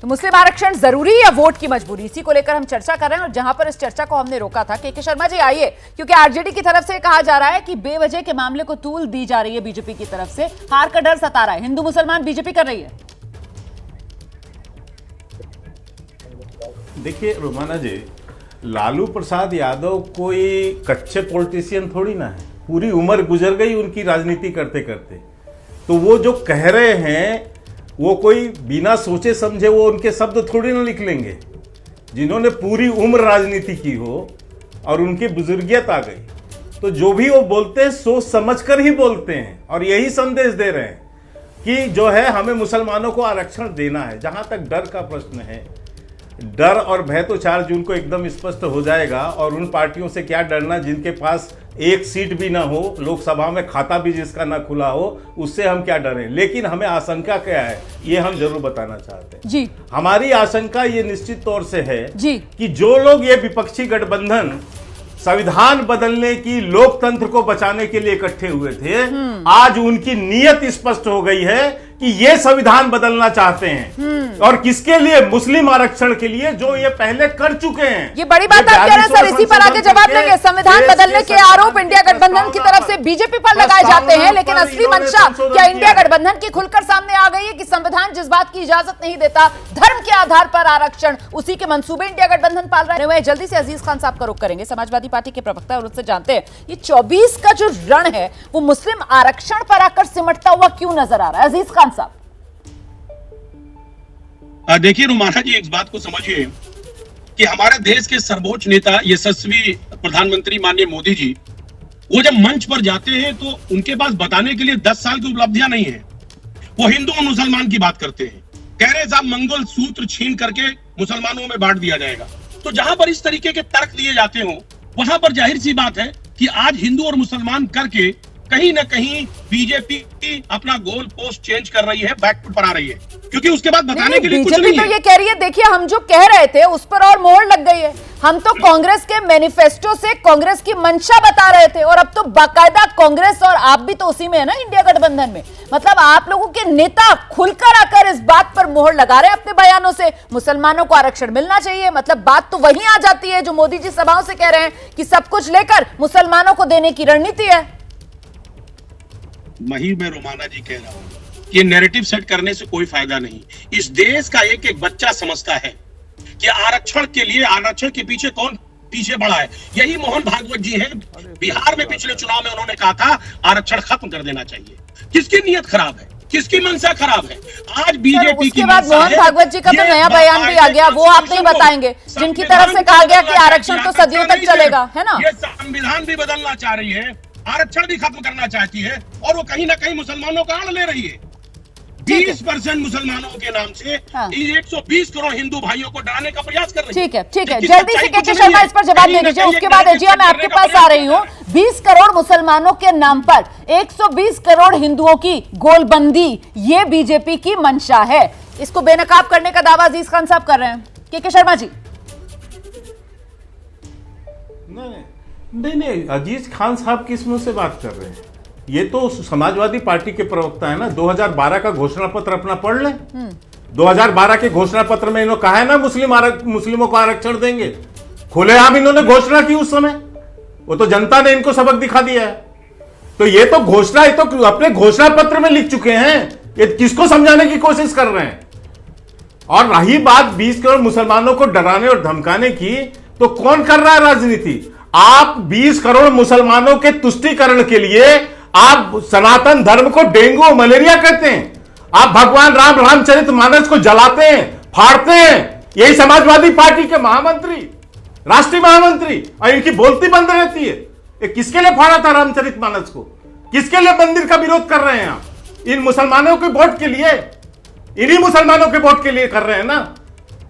तो मुस्लिम आरक्षण जरूरी या वोट की मजबूरी, इसी को लेकर हम चर्चा कर रहे हैं। और जहां पर इस चर्चा को हमने रोका था, के शर्मा जी आइए, क्योंकि आरजेडी की तरफ से कहा जा रहा है कि बेवजह के मामले को तूल दी जा रही है बीजेपी की तरफ से, हार का डर सता रहा है, हिंदू मुसलमान बीजेपी कर रही है। देखिए रोमाना जी, लालू प्रसाद यादव कोई कच्चे पॉलिटिशियन थोड़ी ना है, पूरी उम्र गुजर गई उनकी राजनीति करते करते। तो वो जो कह रहे हैं वो कोई बिना सोचे समझे वो उनके शब्द थोड़ी ना लिख लेंगे। जिन्होंने पूरी उम्र राजनीति की हो और उनकी बुजुर्गियत आ गई, तो जो भी वो बोलते हैं सोच समझ कर ही बोलते हैं और यही संदेश दे रहे हैं कि जो है हमें मुसलमानों को आरक्षण देना है। जहां तक डर का प्रश्न है, डर और भय तो 4 जून को एकदम स्पष्ट हो जाएगा। और उन पार्टियों से क्या डरना जिनके पास एक सीट भी ना हो, लोकसभा में खाता भी जिसका ना खुला हो, उससे हम क्या डरें। लेकिन हमें आशंका क्या है ये हम जरूर बताना चाहते हैं जी। हमारी आशंका ये निश्चित तौर से है जी कि जो लोग ये विपक्षी गठबंधन संविधान बदलने की, लोकतंत्र को बचाने के लिए इकट्ठे हुए थे, आज उनकी नीयत स्पष्ट हो गई है कि ये संविधान बदलना चाहते हैं। और किसके लिए? मुस्लिम आरक्षण के लिए, जो ये पहले कर चुके हैं। ये बड़ी बात आप कह रहे हैं सर, इसी पर आगे जवाब देंगे। संविधान बदलने के आरोप इंडिया गठबंधन की तरफ से बीजेपी पर लगाए जाते हैं, लेकिन असली मंशा क्या इंडिया गठबंधन की खुलकर सामने आ गई है कि संविधान जिस बात की इजाजत नहीं देता, धर्म के आधार पर आरक्षण, उसी के मंसूबे इंडिया गठबंधन पाल रहे हैं। जल्दी से अजीज खान साहब का रुख करेंगे, समाजवादी पार्टी के प्रवक्ता, और उससे जानते हैं ये 24 का जो रण है वो मुस्लिम आरक्षण पर आकर सिमटता हुआ क्यों नजर आ रहा है। अजीज खान साहब, देखिए रुमाना जी, एक बात को समझिए कि हमारे देश के सर्वोच्च नेता यशस्वी प्रधानमंत्री माननीय मोदी जी, वो जब मंच पर जाते हैं तो उनके पास बताने के लिए 10 साल की उपलब्धियां नहीं है। वो हिंदू और मुसलमान की बात करते हैं, कह रहे साहब मंगल सूत्र छीन करके मुसलमानों में बांट दिया जाएगा। तो जहां पर इस तरीके के तर्क दिए जाते हो, वहां पर जाहिर सी बात है कि आज हिंदू और मुसलमान करके कहीं ना कहीं बीजेपी अपना गोल पोस्ट चेंज कर रही है, बैकफुट पर आ रही है, क्योंकि उसके बाद बताने के लिए कुछ नहीं है। तो ये कह रही है, देखिए हम जो कह रहे थे उस पर और मोहर लग गई है। हम तो कांग्रेस के मैनिफेस्टो से कांग्रेस की मंशा बता रहे थे, और अब तो बाकायदा कांग्रेस और आप भी तो उसी में है ना, इंडिया गठबंधन में। मतलब आप लोगों के नेता खुलकर आकर इस बात पर मोहर लगा रहे हैं अपने बयानों से, मुसलमानों को आरक्षण मिलना चाहिए। मतलब बात तो वहीं आ जाती है जो मोदी जी सभाओं से कह रहे हैं कि सब कुछ लेकर मुसलमानों को देने की रणनीति है। वही मैं रोमाना जी कह रहा हूं कि नैरेटिव सेट करने से कोई फायदा नहीं। इस देश का एक एक बच्चा समझता है कि आरक्षण के लिए, आरक्षण के पीछे कौन पीछे बढ़ा है। यही मोहन भागवत जी हैं, बिहार में पिछले चुनाव में उन्होंने कहा था आरक्षण खत्म कर देना चाहिए। किसकी नीयत खराब है, किसकी मंशा खराब है? आज बीजेपी की बाद मोहन भागवत जी का तो नया बयान भी आ गया, वो आप नहीं बताएंगे, जिनकी तरफ से कहा गया कि आरक्षण तो सदियों तक चलेगा, है ना। ये संविधान भी बदलना चाह रही है, आरक्षण भी खत्म करना चाहती है, और वो कहीं ना कहीं मुसलमानों का आड़ ले रही है। 20% मुसलमानों के नाम से 120 करोड़ हिंदू भाइयों को डराने का प्रयास कर रही है। ठीक है, ठीक है, जल्दी से के शर्मा इस पर जवाब दे दीजिए, उसके बाद एजिया मैं आपके पास आ रही हूँ। 20 करोड़ मुसलमानों के नाम पर 120 करोड़ हिंदुओं की गोलबंदी, ये बीजेपी की मंशा है। इसको बेनकाब करने का दावा अजीज खान साहब कर रहे हैं। के शर्मा जी, नहीं, अजीज खान साहब किस मुंह से बात कर रहे हैं? ये तो समाजवादी पार्टी के प्रवक्ता है ना। 2012 का घोषणा पत्र अपना पढ़ लें। 2012 के घोषणा पत्र में इन्होंने कहा है ना मुस्लिमों को आरक्षण देंगे। खुलेआम इन्होंने घोषणा की उस समय, वो तो जनता ने इनको सबक दिखा दिया है। तो ये तो घोषणा, ये तो अपने घोषणा पत्र में लिख चुके हैं। ये किसको समझाने की कोशिश कर रहे हैं? और रही बात 20 करोड़ मुसलमानों को डराने और धमकाने की, तो कौन कर रहा है राजनीति? आप 20 करोड़ मुसलमानों के तुष्टीकरण के लिए आप सनातन धर्म को डेंगू और मलेरिया कहते हैं। आप भगवान रामचरितमानस को जलाते हैं, फाड़ते हैं। यही समाजवादी पार्टी के महामंत्री, राष्ट्रीय महामंत्री, और इनकी बोलती बंद रहती है। ये किसके लिए फाड़ा था रामचरितमानस को? किसके लिए मंदिर का विरोध कर रहे हैं आप? इन मुसलमानों के वोट के लिए, इन्हीं मुसलमानों के वोट के लिए कर रहे हैं ना।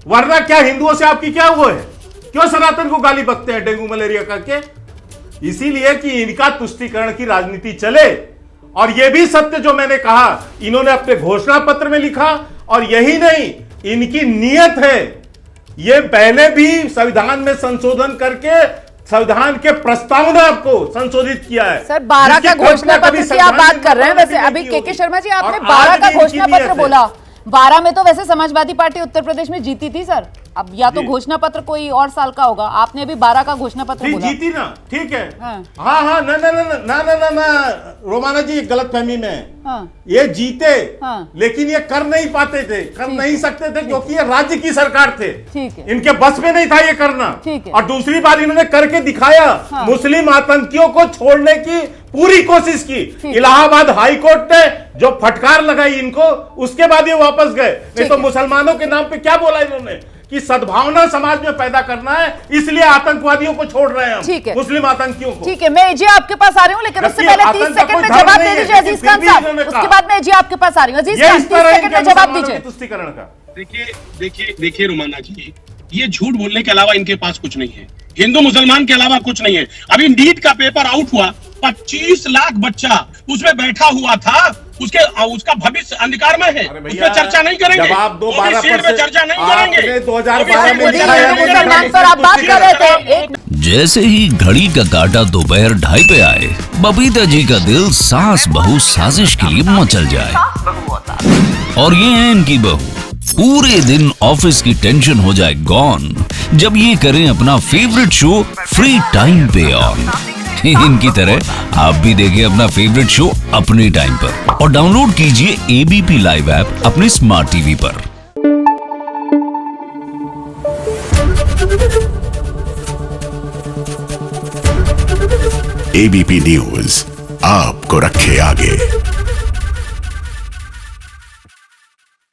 वरना क्या हिंदुओं से आपकी क्या वो है? क्यों सनातन को गाली बकते हैं डेंगू मलेरिया करके? इसीलिए कि इनका तुष्टीकरण की राजनीति चले। और यह भी सत्य जो मैंने कहा, इन्होंने अपने घोषणा पत्र में लिखा, और यही नहीं, इनकी नीयत है। ये पहले भी संविधान में संशोधन करके संविधान के प्रस्ताव ने आपको संशोधित किया है। सर 12 का घोषणा पत्र की आप बात कर रहे हैं। वैसे अभी के शर्मा जी, आपने 12 का घोषणा पत्र बोला, 12 में तो वैसे समाजवादी पार्टी उत्तर प्रदेश में जीती थी सर। अब या तो घोषणा पत्र कोई और साल का होगा, आपने अभी 12 का घोषणा पत्र बोला। जीती ना, ठीक है। हाँ। हाँ ना रोमाना जी, गलत फहमी में। हाँ। ये जीते, हाँ। लेकिन ये कर नहीं पाते थे, कर नहीं सकते थे, क्योंकि ये राज्य की सरकार थे। ठीक है। इनके बस में नहीं था ये करना। ठीक है। और दूसरी बार इन्होंने करके दिखाया। हाँ। मुस्लिम आतंकियों को छोड़ने की पूरी कोशिश की। इलाहाबाद हाई कोर्ट ने जो फटकार लगाई इनको, उसके बाद ये वापस गए। नहीं तो मुसलमानों के नाम पे क्या बोला इन्होंने कि सद्भावना समाज में पैदा करना है, इसलिए आतंकवादियों को छोड़ रहे हैं हम। ठीक है। मुस्लिम आतंकियों को। ठीक है, मैं जी आपके पास आ रही हूँ, लेकिन उससे पहले 30 सेकंड में जवाब दे दीजिए अजीज खान साहब। उसके बाद मैं जी आपके पास आ रही हूँ। अजीज खान, 30 सेकंड में जवाब दीजिए। तुष्टिकरण का देखिए रोमाना जी, ये झूठ बोलने के अलावा इनके पास कुछ नहीं है। हिंदू मुसलमान के अलावा कुछ नहीं है। अभी नीट का पेपर आउट हुआ, 25 लाख बच्चा उसमें बैठा हुआ था, उसका भविष्य अंधकार में है। उस पर चर्चा नहीं करेंगे। जवाब दो, 12 पे चर्चा नहीं करेंगे। 2012 में मुसलमान पर आप बात कर रहे थे। जैसे ही घड़ी का काटा दोपहर 2:30 पे आए, बबीता जी का दिल सास बहू साजिश के लिए मचल जाए। और ये है इनकी बहू, पूरे दिन ऑफिस की टेंशन हो जाए गॉन जब ये करें अपना फेवरेट शो फ्री टाइम पे ऑन। इनकी तरह आप भी देखिए अपना फेवरेट शो अपने टाइम पर और डाउनलोड कीजिए एबीपी लाइव ऐप अपने स्मार्ट टीवी पर। एबीपी न्यूज आपको रखे आगे।